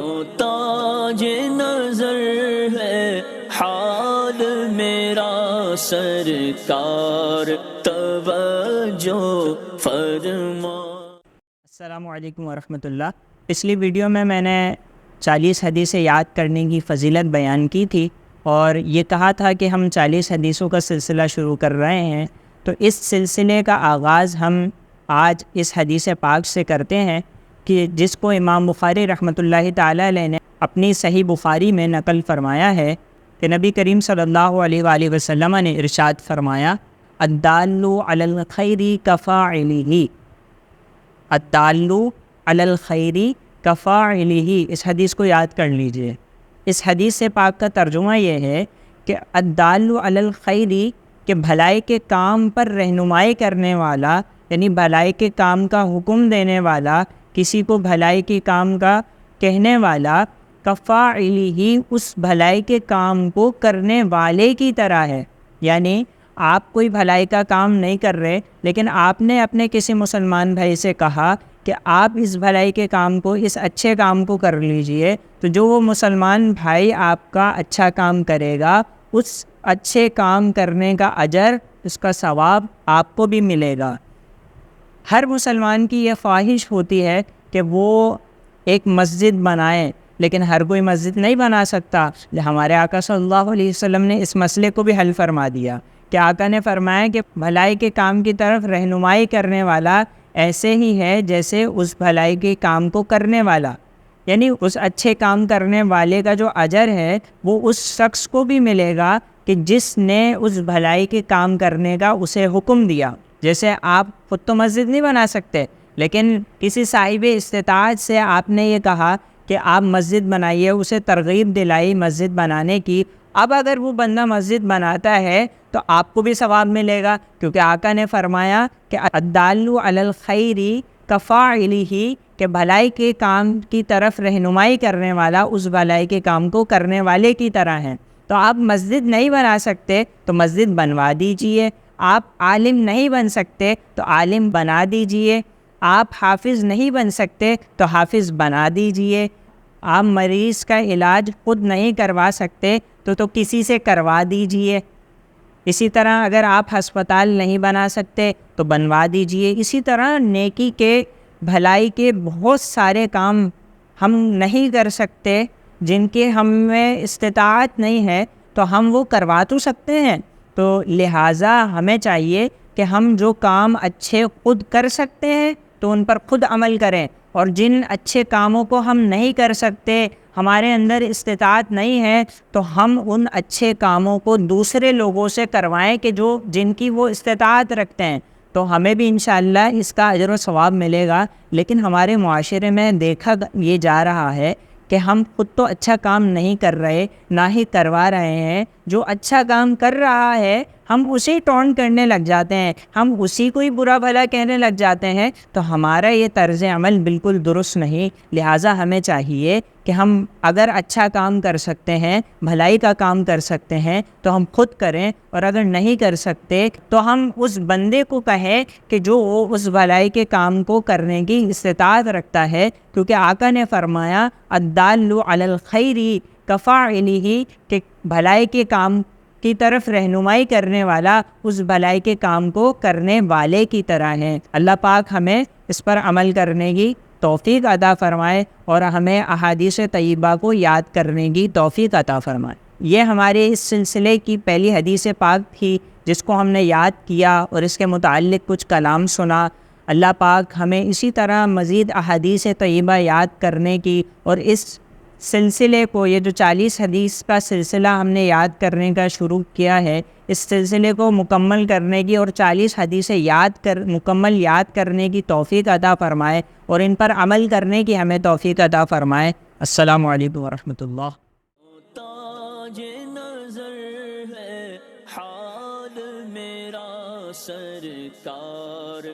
محتاج نظر ہے حال میرا سرکار توجہ فرما۔ السلام علیکم ورحمۃ اللہ۔ پچھلی ویڈیو میں نے 40 حدیثیں یاد کرنے کی فضیلت بیان کی تھی اور یہ کہا تھا کہ ہم 40 حدیثوں کا سلسلہ شروع کر رہے ہیں، تو اس سلسلے کا آغاز ہم آج اس حدیث پاک سے کرتے ہیں کہ جس کو امام بخاری رحمۃ اللہ تعالیٰ علیہ نے اپنی صحیح بخاری میں نقل فرمایا ہے کہ نبی کریم صلی اللہ علیہ وآلہ وسلم نے ارشاد فرمایا، الدال علی الخیر کفاعلہ، الدال علی الخیر کفاعلہ۔ اس حدیث کو یاد کر لیجئے۔ اس حدیث سے پاک کا ترجمہ یہ ہے کہ الدال علی الخیر، کہ بھلائی کے کام پر رہنمائی کرنے والا، یعنی بھلائی کے کام کا حکم دینے والا، کسی کو بھلائی کے کام کا کہنے والا، کفاعلہ، اس بھلائی کے کام کو کرنے والے کی طرح ہے۔ یعنی آپ کوئی بھلائی کا کام نہیں کر رہے، لیکن آپ نے اپنے کسی مسلمان بھائی سے کہا کہ آپ اس بھلائی کے کام کو، اس اچھے کام کو کر لیجئے، تو جو وہ مسلمان بھائی آپ کا اچھا کام کرے گا، اس اچھے کام کرنے کا اجر، اس کا ثواب آپ کو بھی ملے گا۔ ہر مسلمان کی یہ خواہش ہوتی ہے کہ وہ ایک مسجد بنائے، لیکن ہر کوئی مسجد نہیں بنا سکتا۔ ہمارے آقا صلی اللہ علیہ وسلم نے اس مسئلے کو بھی حل فرما دیا کہ آقا نے فرمایا کہ بھلائی کے کام کی طرف رہنمائی کرنے والا ایسے ہی ہے جیسے اس بھلائی کے کام کو کرنے والا، یعنی اس اچھے کام کرنے والے کا جو اجر ہے وہ اس شخص کو بھی ملے گا کہ جس نے اس بھلائی کے کام کرنے کا اسے حکم دیا۔ جیسے آپ خود تو مسجد نہیں بنا سکتے، لیکن کسی صاحب استطاعت سے آپ نے یہ کہا کہ آپ مسجد بنائیے، اسے ترغیب دلائی مسجد بنانے کی۔ اب اگر وہ بندہ مسجد بناتا ہے تو آپ کو بھی ثواب ملے گا، کیونکہ آقا نے فرمایا کہ الدال علی الخیر کفاعلہ، کہ بھلائی کے کام کی طرف رہنمائی کرنے والا اس بھلائی کے کام کو کرنے والے کی طرح ہے۔ تو آپ مسجد نہیں بنا سکتے تو مسجد بنوا دیجئے، آپ عالم نہیں بن سکتے تو عالم بنا دیجئے، آپ حافظ نہیں بن سکتے تو حافظ بنا دیجئے، آپ مریض کا علاج خود نہیں کروا سکتے تو کسی سے کروا دیجئے۔ اسی طرح اگر آپ ہسپتال نہیں بنا سکتے تو بنوا دیجئے۔ اسی طرح نیکی کے، بھلائی کے بہت سارے کام ہم نہیں کر سکتے، جن کے ہم میں استطاعت نہیں ہے، تو ہم وہ کروا تو سکتے ہیں۔ تو لہٰذا ہمیں چاہیے کہ ہم جو کام اچھے خود کر سکتے ہیں تو ان پر خود عمل کریں، اور جن اچھے کاموں کو ہم نہیں کر سکتے، ہمارے اندر استطاعت نہیں ہے، تو ہم ان اچھے کاموں کو دوسرے لوگوں سے کروائیں کہ جن کی وہ استطاعت رکھتے ہیں، تو ہمیں بھی انشاءاللہ اس کا اجر و ثواب ملے گا۔ لیکن ہمارے معاشرے میں دیکھا یہ جا رہا ہے کہ ہم خود تو اچھا کام نہیں کر رہے، نہ ہی کروا رہے ہیں، جو اچھا کام کر رہا ہے ہم اسی ٹونٹ کرنے لگ جاتے ہیں، ہم اسی کو ہی برا بھلا کہنے لگ جاتے ہیں، تو ہمارا یہ طرز عمل بالکل درست نہیں۔ لہٰذا ہمیں چاہیے کہ ہم اگر اچھا کام کر سکتے ہیں، بھلائی کا کام کر سکتے ہیں تو ہم خود کریں، اور اگر نہیں کر سکتے تو ہم اس بندے کو کہیں کہ جو اس بھلائی کے کام کو کرنے کی استطاعت رکھتا ہے، کیونکہ آقا نے فرمایا الدال علی الخیر کفاعلہ، کہ بھلائی کے کام کی طرف رہنمائی کرنے والا اس بھلائی کے کام کو کرنے والے کی طرح ہے۔ اللہ پاک ہمیں اس پر عمل کرنے کی توفیق عطا فرمائے اور ہمیں احادیث طیبہ کو یاد کرنے کی توفیق عطا فرمائے۔ یہ ہمارے اس سلسلے کی پہلی حدیث پاک تھی جس کو ہم نے یاد کیا اور اس کے متعلق کچھ کلام سنا۔ اللہ پاک ہمیں اسی طرح مزید احادیث طیبہ یاد کرنے کی، اور اس سلسلے کو، یہ جو 40 حدیث کا سلسلہ ہم نے یاد کرنے کا شروع کیا ہے، اس سلسلے کو مکمل کرنے کی اور 40 حدیثیں مکمل یاد کرنے کی توفیق عطا فرمائے، اور ان پر عمل کرنے کی ہمیں توفیق عطا فرمائے۔ السلام علیکم ورحمۃ اللہ۔ تاج نظر ہے حال میرا سرکار